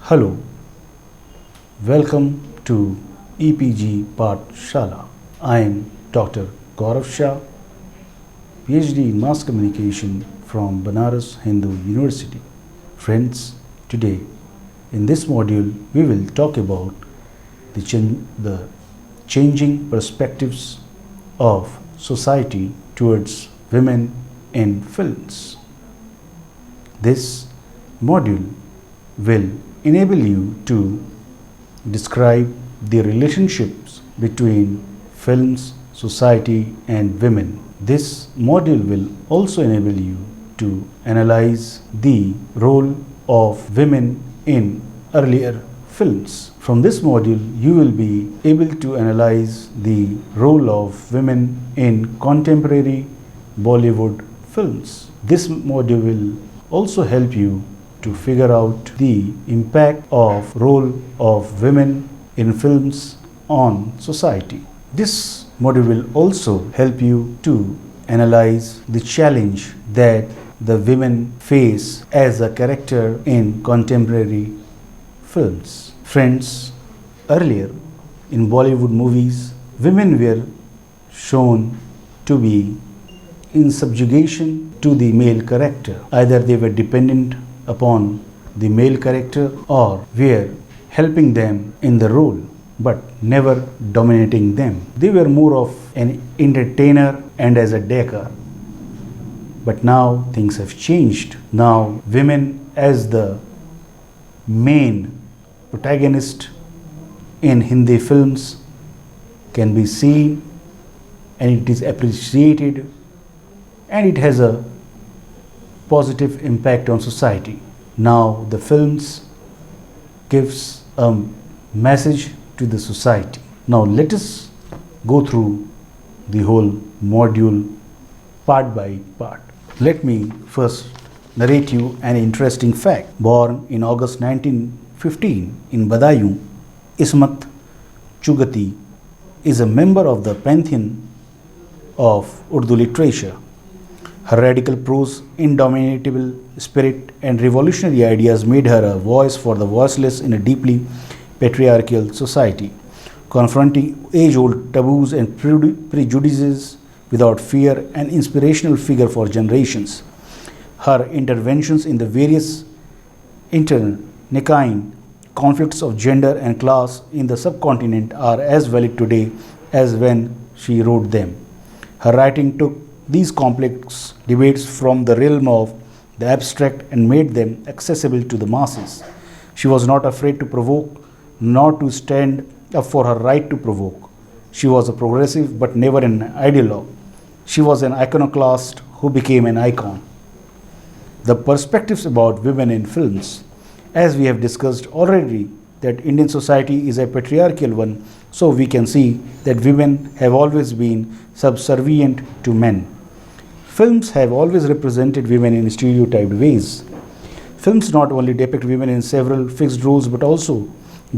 Hello, welcome to EPG Pathshala. I am Dr. Gaurav Shah, PhD in Mass Communication from Banaras Hindu University. Friends, today in this module we will talk about the changing perspectives of society towards women in films. This module will enable you to describe the relationships between films, society, and women. This module will also enable you to analyze the role of women in earlier films. From this module, you will be able to analyze the role of women in contemporary Bollywood films. This module will also help you to figure out the impact of role of women in films on society. This module will also help you to analyze the challenge that the women face as a character in contemporary films. Friends, earlier in Bollywood movies, women were shown to be in subjugation to the male character. Either they were dependent upon the male character or were helping them in the role but never dominating them. They were more of an entertainer and as a decor. But now things have changed. Now women as the main protagonist in Hindi films can be seen, and it is appreciated, and it has a positive impact on society. Now the films gives a message to the society. Now let us go through the whole module part by part. Let me first narrate you an interesting fact. Born in August 1915 in Badaयूं, Ismat Chugati is a member of the pantheon of Urdu literature. Her radical prose, indomitable spirit, and revolutionary ideas made her a voice for the voiceless in a deeply patriarchal society, confronting age-old taboos and prejudices without fear, an inspirational figure for generations. Her interventions in the various internecine conflicts of gender and class in the subcontinent are as valid today as when she wrote them. Her writing took these complex debates from the realm of the abstract and made them accessible to the masses. She was not afraid to provoke, nor to stand up for her right to provoke. She was a progressive but never an ideologue. She was an iconoclast who became an icon. The perspectives about women in films, as we have discussed already, that Indian society is a patriarchal one, so we can see that women have always been subservient to men. Films have always represented women in stereotyped ways. Films not only depict women in several fixed roles but also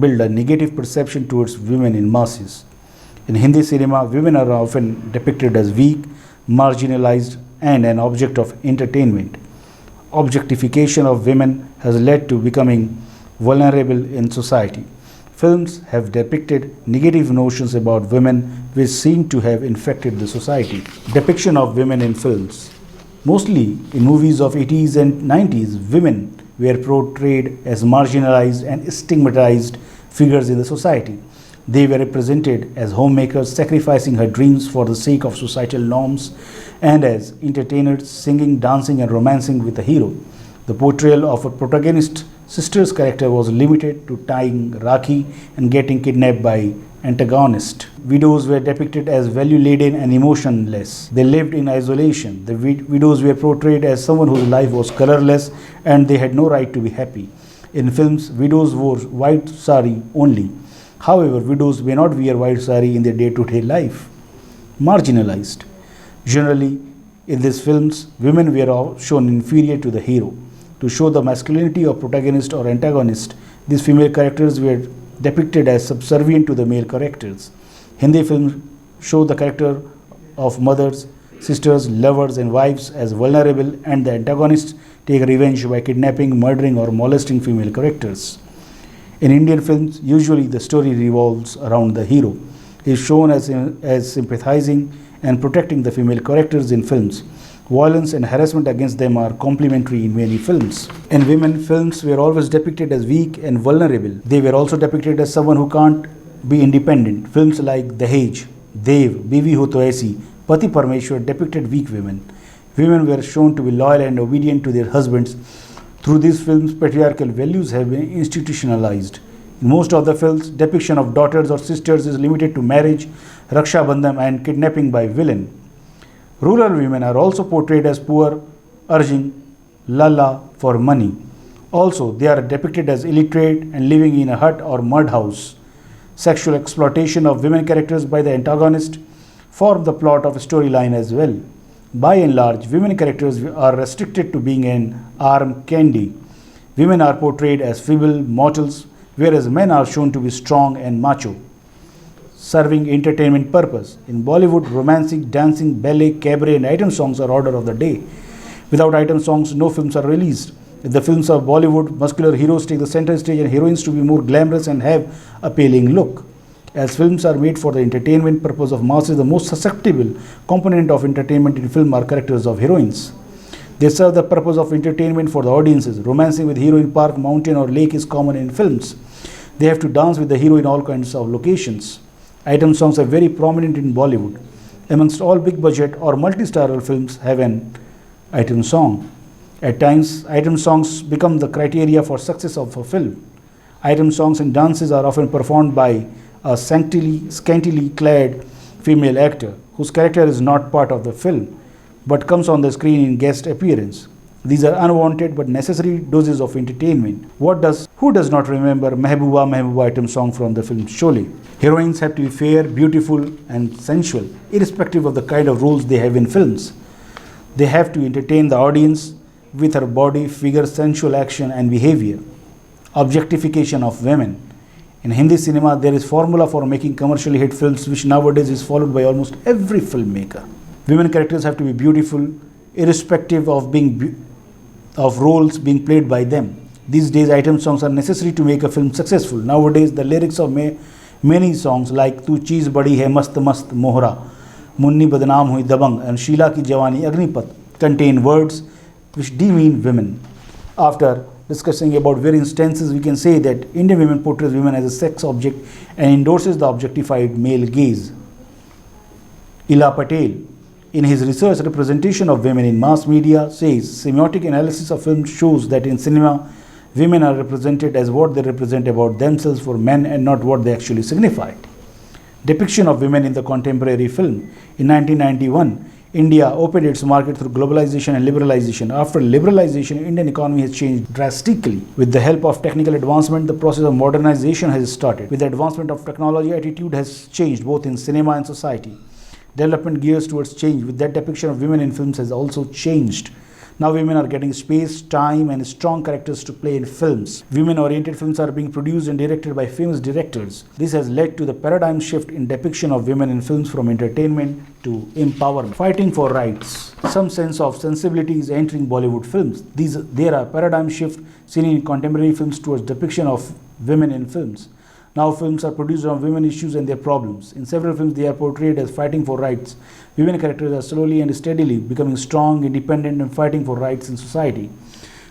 build a negative perception towards women in masses. In Hindi cinema, women are often depicted as weak, marginalized, and an object of entertainment. Objectification of women has led to becoming vulnerable in society. Films have depicted negative notions about women which seem to have infected the society. Depiction of women in films. Mostly in movies of 80s and 90s, women were portrayed as marginalized and stigmatized figures in the society. They were represented as homemakers sacrificing her dreams for the sake of societal norms, and as entertainers singing, dancing, and romancing with a hero. The portrayal of a protagonist sister's character was limited to tying Rakhi and getting kidnapped by antagonist. Widows were depicted as value-laden and emotionless. They lived in isolation. The widows were portrayed as someone whose life was colorless and they had no right to be happy. In films, widows wore white sari only. However, widows may not wear white sari in their day-to-day life. Marginalized. Generally, in these films, women were shown inferior to the hero. To show the masculinity of protagonist or antagonist, these female characters were depicted as subservient to the male characters. Hindi films show the character of mothers, sisters, lovers, and wives as vulnerable, and the antagonists take revenge by kidnapping, murdering, or molesting female characters. In Indian films, usually the story revolves around the hero. He is shown as sympathizing and protecting the female characters in films. Violence and harassment against them are complementary in many films. In women, films were always depicted as weak and vulnerable. They were also depicted as someone who can't be independent. Films like Dahej, Dev, Bivi Ho To Aisi, Pati Parmeshwar depicted weak women. Women were shown to be loyal and obedient to their husbands. Through these films, patriarchal values have been institutionalized. In most of the films, depiction of daughters or sisters is limited to marriage, Raksha Bandhan and kidnapping by villain. Rural women are also portrayed as poor, urging lalla for money. Also, they are depicted as illiterate and living in a hut or mud house. Sexual exploitation of women characters by the antagonist form the plot of a storyline as well. By and large, women characters are restricted to being an arm candy. Women are portrayed as feeble mortals, whereas men are shown to be strong and macho, serving entertainment purpose. In Bollywood, romancing, dancing, ballet, cabaret and item songs are order of the day. Without item songs, no films are released. In the films of Bollywood, muscular heroes take the center stage and heroines to be more glamorous and have appealing look. As films are made for the entertainment purpose of masses, the most susceptible component of entertainment in film are characters of heroines. They serve the purpose of entertainment for the audiences. Romancing with hero in park, mountain or lake is common in films. They have to dance with the hero in all kinds of locations. Item songs are very prominent in Bollywood. Amongst all big budget or multi-starrer films have an item song. At times, item songs become the criteria for success of a film. Item songs and dances are often performed by a scantily clad female actor whose character is not part of the film but comes on the screen in guest appearance. These are unwanted but necessary doses of entertainment. Who does not remember Mehbooba Mehbooba item song from the film Sholay? Heroines have to be fair, beautiful and sensual, irrespective of the kind of roles they have in films. They have to entertain the audience with her body, figure, sensual action and behavior. Objectification of women. In Hindi cinema, there is formula for making commercially hit films which nowadays is followed by almost every filmmaker. Women characters have to be beautiful, irrespective of roles being played by them. These days, item songs are necessary to make a film successful. Nowadays, the lyrics of many songs like Tu Cheez Badi Hai Mast Mast Mohra, Munni Badnaam Hui Dabang and Sheila Ki Jawani Agnipat contain words which demean women. After discussing about various stances, we can say that Indian women portrays women as a sex object and endorses the objectified male gaze. Ila Patel, in his research representation of women in mass media, says semiotic analysis of film shows that in cinema, women are represented as what they represent about themselves for men and not what they actually signify. Depiction of women in the contemporary film. In 1991, India opened its market through globalization and liberalization. After liberalization, Indian economy has changed drastically. With the help of technical advancement, the process of modernization has started. With the advancement of technology, attitude has changed both in cinema and society. Development gears towards change. With that, depiction of women in films has also changed. Now women are getting space, time and strong characters to play in films. Women-oriented films are being produced and directed by famous directors. This has led to the paradigm shift in depiction of women in films from entertainment to empowerment. Fighting for rights. Some sense of sensibility is entering Bollywood films. There are paradigm shift seen in contemporary films towards depiction of women in films. Now films are produced on women issues and their problems. In several films, they are portrayed as fighting for rights. Women characters are slowly and steadily becoming strong, independent and fighting for rights in society.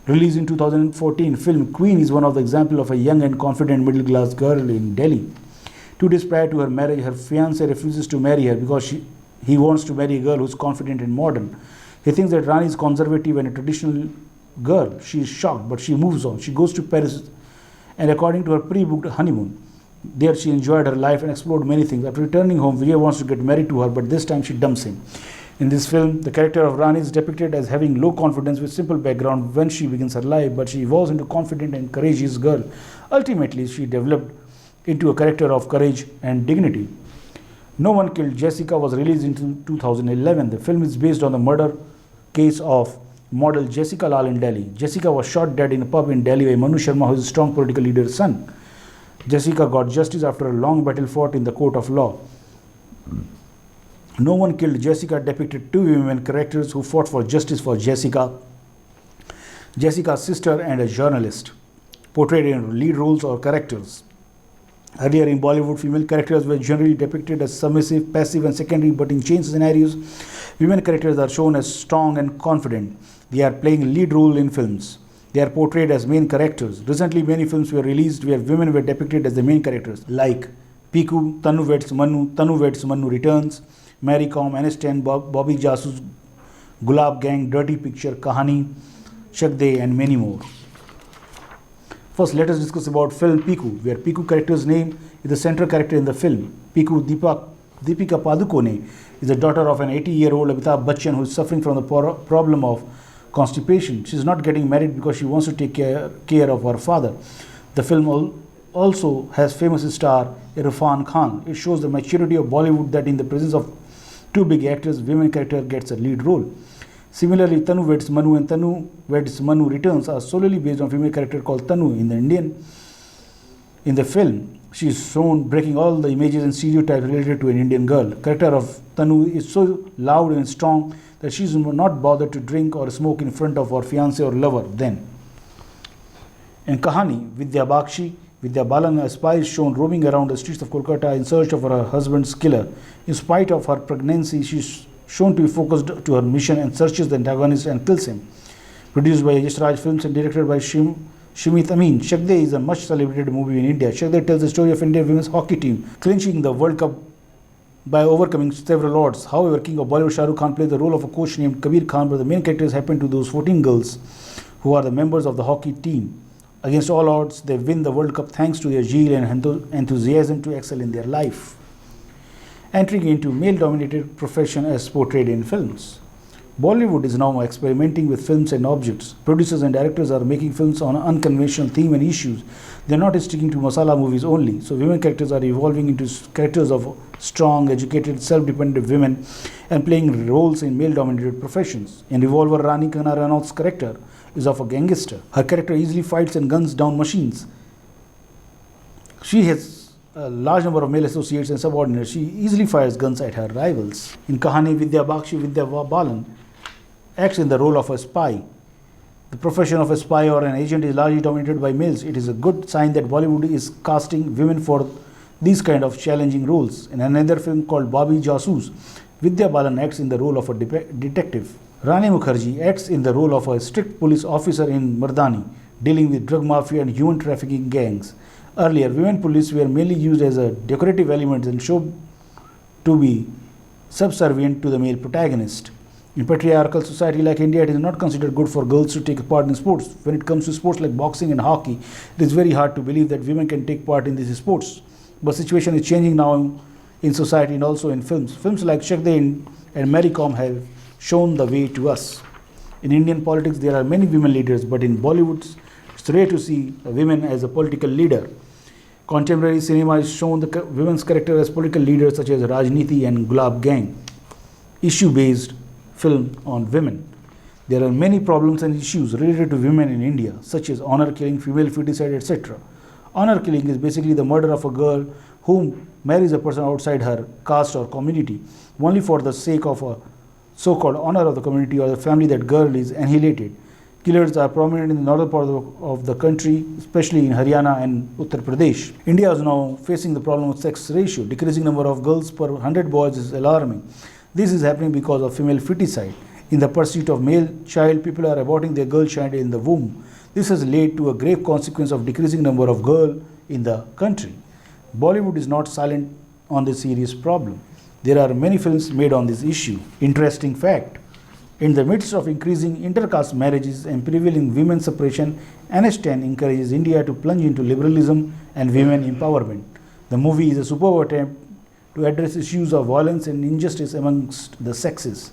Released in 2014, film Queen is one of the examples of a young and confident middle-class girl in Delhi. 2 days prior to her marriage, her fiancé refuses to marry her because he wants to marry a girl who is confident and modern. He thinks that Rani is conservative and a traditional girl. She is shocked, but she moves on. She goes to Paris and according to her pre-booked honeymoon. There she enjoyed her life and explored many things. After returning home, Vijay wants to get married to her, but this time she dumps him. In this film, the character of Rani is depicted as having low confidence with simple background when she begins her life, but she evolves into a confident and courageous girl. Ultimately, she developed into a character of courage and dignity. No One Killed Jessica was released in 2011. The film is based on the murder case of model Jessica Lal in Delhi. Jessica was shot dead in a pub in Delhi by Manu Sharma, who is a strong political leader's son. Jessica got justice after a long battle fought in the court of law. No One Killed Jessica depicted 2 women characters who fought for justice for Jessica, Jessica's sister and a journalist. portrayed in lead roles or characters. Earlier in Bollywood, female characters were generally depicted as submissive, passive, and secondary, but in changed scenarios, women characters are shown as strong and confident. They are playing lead role in films. They are portrayed as main characters. Recently, many films were released where women were depicted as the main characters, like Piku, Tanu Veds Manu Returns, Mary Com, Aniston, Bobby Jasus, Gulab Gang, Dirty Picture, Kahani, Shakde, and many more. First, let us discuss about film Piku, where Piku character's name is the central character in the film. Piku Deepika Padukone is the daughter of an 80-year-old Amitabh Bachchan who is suffering from the problem of constipation. She is not getting married because she wants to take care of her father. The film also has famous star Irfan Khan. It shows the maturity of Bollywood that in the presence of two big actors, women character gets a lead role. Similarly, Tanu Veds Manu and Tanu Veds Manu Returns are solely based on female character called Tanu. In the film, she is shown breaking all the images and stereotypes related to an Indian girl. Character of Tanu is so loud and strong that she is not bothered to drink or smoke in front of her fiancé or lover then. In Kahani, Vidya Balan, a spy, is shown roaming around the streets of Kolkata in search of her husband's killer. In spite of her pregnancy, she is shown to be focused to her mission and searches the antagonist and kills him. Produced by Yash Raj Films and directed by Shimit Amin, Shakde is a much celebrated movie in India. Shakde tells the story of Indian women's hockey team clinching the World Cup by overcoming several odds. However, King of Bollywood Shah Rukh Khan plays the role of a coach named Kabir Khan, but the main characters happen to those 14 girls who are the members of the hockey team. Against all odds, they win the World Cup thanks to their zeal and enthusiasm to excel in their life. Entering into male-dominated profession as portrayed in films. Bollywood is now experimenting with films and objects. Producers and directors are making films on unconventional theme and issues. They are not sticking to masala movies only. So women characters are evolving into characters of strong, educated, self-dependent women and playing roles in male-dominated professions. In Revolver, Rani Kana Ranaut's character is of a gangster. Her character easily fights and guns down machines. She has a large number of male associates and subordinates. She easily fires guns at her rivals. In Kahani, Vidya Balan acts in the role of a spy. The profession of a spy or an agent is largely dominated by males. It is a good sign that Bollywood is casting women for these kind of challenging roles. In another film called Bobby Jasus, Vidya Balan acts in the role of a detective. Rani Mukherjee acts in the role of a strict police officer in Mardani, dealing with drug mafia and human trafficking gangs. Earlier, women police were mainly used as a decorative element and shown to be subservient to the male protagonist. In patriarchal society like India, it is not considered good for girls to take part in sports. When it comes to sports like boxing and hockey, it is very hard to believe that women can take part in these sports. But the situation is changing now in society and also in films. Films like Shakde and Mary Com have shown the way to us. In Indian politics, there are many women leaders, but in Bollywood, it's rare to see a woman as a political leader. Contemporary cinema has shown the women's character as political leaders such as Rajniti and Gulab Gang. Issue-based film on women. There are many problems and issues related to women in India, such as honor killing, female feticide, etc. Honor killing is basically the murder of a girl whom marries a person outside her caste or community, only for the sake of a so-called honor of the community or the family that girl is annihilated. Killers are prominent in the northern part of the country, especially in Haryana and Uttar Pradesh. India is now facing the problem of sex ratio. Decreasing number of girls per 100 boys is alarming. This is happening because of female feticide. In the pursuit of male child, people are aborting their girl child in the womb. This has led to a grave consequence of decreasing number of girls in the country. Bollywood is not silent on this serious problem. There are many films made on this issue. Interesting fact. In the midst of increasing intercaste marriages and prevailing women's suppression, Aniston encourages India to plunge into liberalism and women empowerment. The movie is a superb attempt to address issues of violence and injustice amongst the sexes.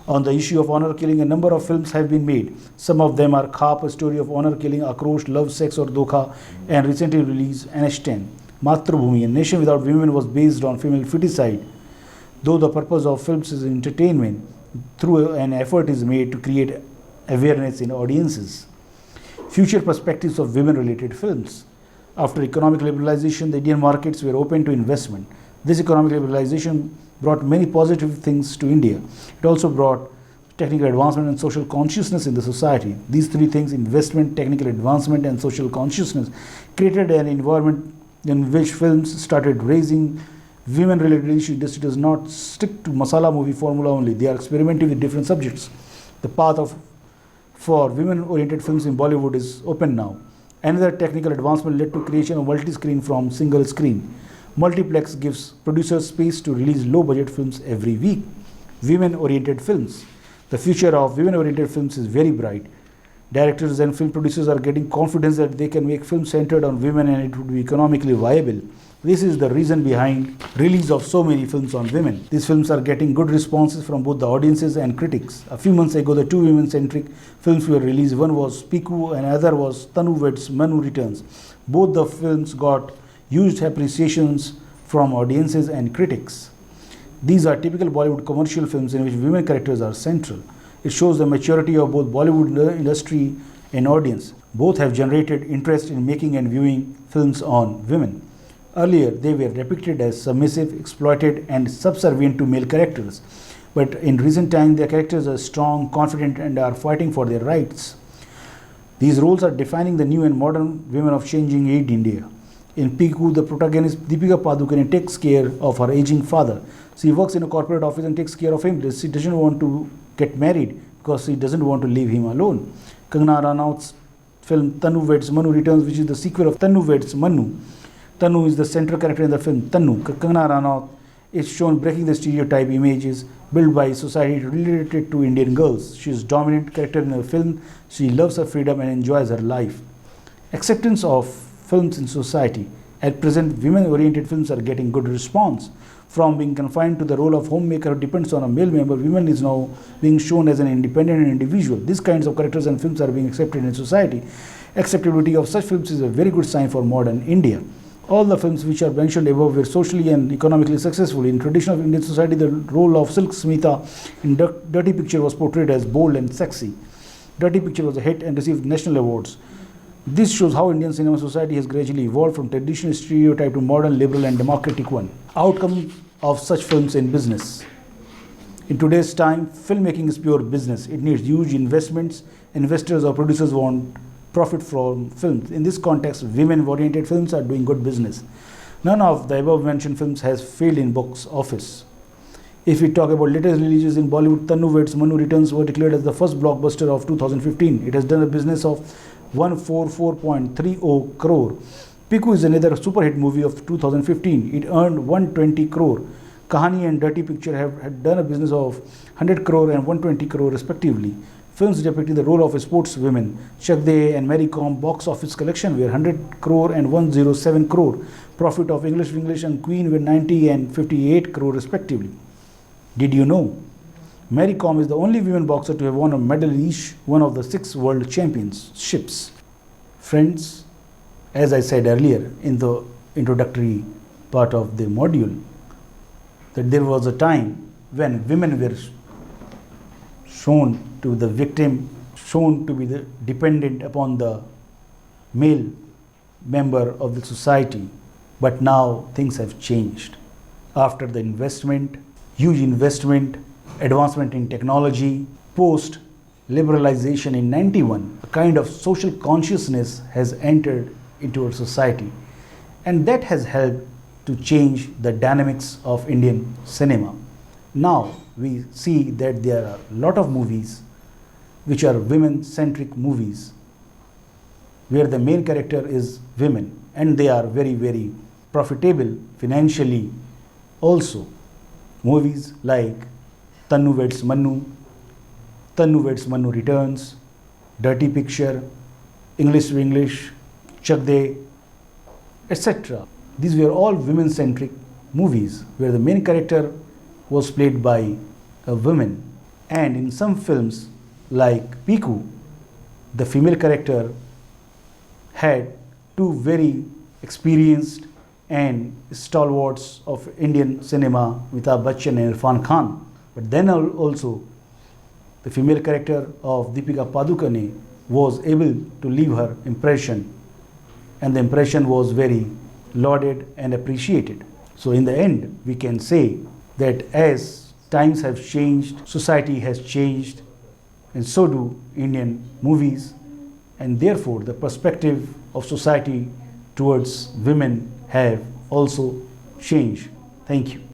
On the issue of honor killing, a number of films have been made. Some of them are Khap, a story of honor killing, Akrosh, Love, Sex or Dokha, and recently released Aniston. Matrubhumi, A Nation Without Women, was based on female feticide. Though the purpose of films is entertainment, through an effort is made to create awareness in audiences. Future perspectives of women-related films. After economic liberalization, the Indian markets were open to investment. This economic liberalization brought many positive things to India. It also brought technical advancement, and social consciousness in the society. These three things, investment, technical advancement, and social consciousness, created an environment in which films started raising women-related issues. The industry does not stick to masala movie formula only. They are experimenting with different subjects. The path for women-oriented films in Bollywood is open now. Another technical advancement led to creation of multi-screen from single screen. Multiplex gives producers space to release low-budget films every week. Women-oriented films. The future of women-oriented films is very bright. Directors and film producers are getting confidence that they can make films centered on women and it would be economically viable. This is the reason behind release of so many films on women. These films are getting good responses from both the audiences and critics. A few months ago, the two women-centric films were released. One was Piku and another was Tanu Weds Manu Returns. Both the films got huge appreciations from audiences and critics. These are typical Bollywood commercial films in which women characters are central. It shows the maturity of both Bollywood industry and audience. Both have generated interest in making and viewing films on women. Earlier, they were depicted as submissive, exploited, and subservient to male characters. But in recent times, their characters are strong, confident, and are fighting for their rights. These roles are defining the new and modern women of changing age India. In Piku, the protagonist Deepika Padukone takes care of her aging father. She works in a corporate office and takes care of him. She doesn't want to get married because she doesn't want to leave him alone. Kangana Ranaut's film Tanu Weds Manu Returns, which is the sequel of Tanu Weds Manu. Tanu is the central character in the film. Kangana Ranaut, is shown breaking the stereotype images built by society related to Indian girls. She is a dominant character in the film. She loves her freedom and enjoys her life. Acceptance of films in society. At present, women-oriented films are getting good response. From being confined to the role of homemaker who depends on a male member, women is now being shown as an independent individual. These kinds of characters and films are being accepted in society. Acceptability of such films is a very good sign for modern India. All the films which are mentioned above were socially and economically successful. In tradition of Indian society, the role of Silk Smita in Dirty Picture was portrayed as bold and sexy. Dirty Picture was a hit and received national awards. This shows how Indian cinema society has gradually evolved from traditional stereotype to modern, liberal and democratic one. Outcome of such films in business. In today's time, filmmaking is pure business. It needs huge investments. Investors or producers want profit from films. In this context, women-oriented films are doing good business. None of the above-mentioned films has failed in box office. If we talk about latest releases in Bollywood, Tanu Weds Manu Returns was declared as the first blockbuster of 2015. It has done a business of 144.30 crore. Piku is another super hit movie of 2015. It earned 120 crore. Kahani and Dirty Picture had done a business of 100 crore and 120 crore respectively. Films depicting the role of sports women, Chak De and Mary Kom box office collection were 100 crore and 107 crore. Profit of English and Queen were 90 and 58 crore respectively. Did you know? Mary Kom is the only women boxer to have won a medal in each one of the 6 world championships. Friends, as I said earlier in the introductory part of the module, that there was a time when women were shown to the victim, shown to be the dependent upon the male member of the society. But now things have changed. After the investment, huge investment, advancement in technology, post liberalization in 91, a kind of social consciousness has entered into our society, and that has helped to change the dynamics of Indian cinema. Now we see that there are a lot of movies which are women-centric movies where the main character is women, and they are very, very profitable financially also. Movies like Tanu Weds Manu, Tanu Weds Manu Returns, Dirty Picture, English to English, Chak De, etc. These were all women-centric movies where the main character was played by a woman. And in some films like Piku, the female character had two very experienced and stalwarts of Indian cinema, Amitabh Bachchan and Irfan Khan. But then also, the female character of Deepika Padukone was able to leave her impression, and the impression was very lauded and appreciated. So in the end, we can say that as times have changed, society has changed, and so do Indian movies, and therefore the perspective of society towards women have also changed. Thank you.